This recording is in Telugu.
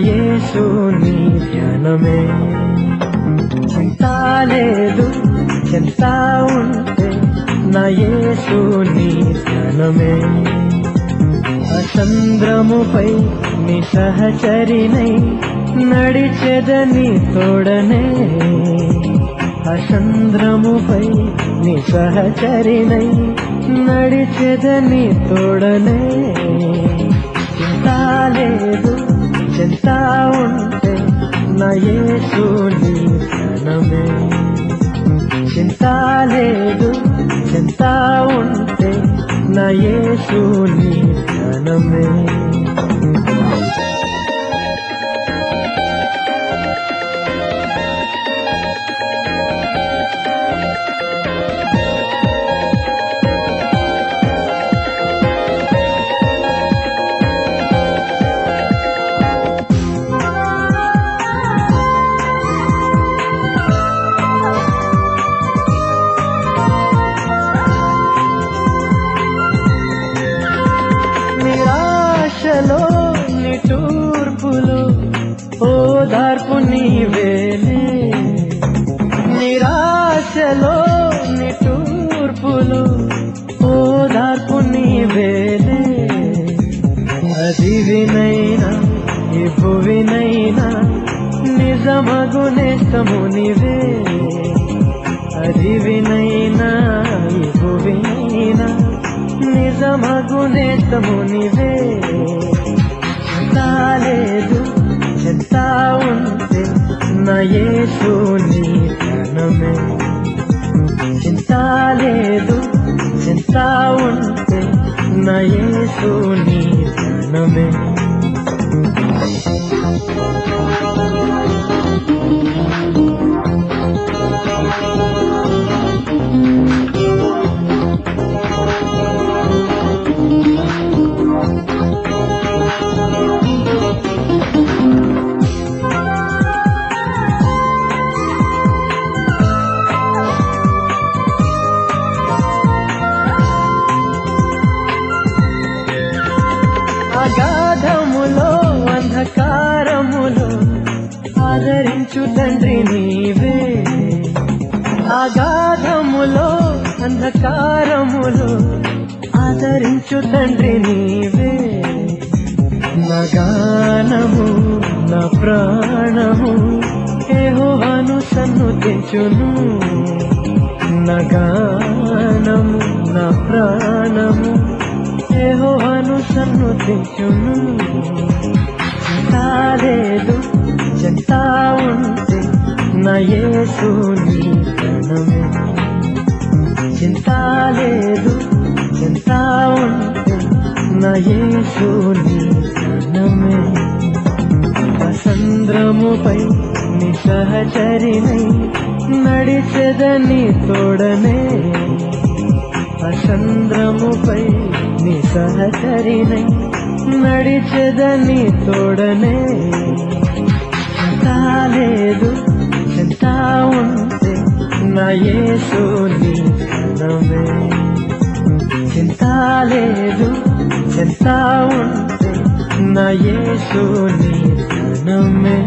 యేసుని ధ్యానమే చింతా లేదు చింతా ఉంటే నా యేసుని ధ్యానమే అచంద్రముపై నీ సహచరినై నడిచెదని తోడనే అచంద్రముపై నీ సహచరినై నడిచెదని తోడనే చింతా లేదు చింతా ఉంటే నా యేసుని ధ్యానమే చింతా లేదు చింతా ఉంటే నా యేసుని ధ్యానమే నిరాశలో నిటూర్పులో ఓదార్పు నీవేలే నిరాశలో నిటూర్పులో ఓదార్పు నీవేలే అది వినైనా ఈ భువినైనా నిజమగు నేస్తము నీవే అది వినైనా ఈ భువినైనా నిజమగు నేస్తము నీవే చింతా లేదు చింతా ఉంటే నా యేసుని ధ్యానమే చింతా లేదు చింతా ఉంటే నా యేసుని ధ్యానమే అగాధములో అంధకారములో ఆదరించు తండ్రి నీవే అగాధములో అంధకారములో ఆదరించు తండ్రి నీవే నా గానము నా ప్రాణము యెహోవాను సన్నుతించును నా గానము నా ప్రాణము యెహోవాను సన్నుతించును చింతా లేదు చింతా ఉంటే నా యేసుని ధ్యానమే చింతా లేదు చింతా ఉంటే నా యేసుని ధ్యానమే అచంద్రముపై నీ సహచరినై నడిచెదని తోడనే అచంద్రముపై నీ సహచరినై నడిచెదని తోడనే చింతా లేదు చింతా ఉంటే నా యేసుని ధ్యానమే చింతా లేదు చింతా ఉంటే నా యేసుని ధ్యానమే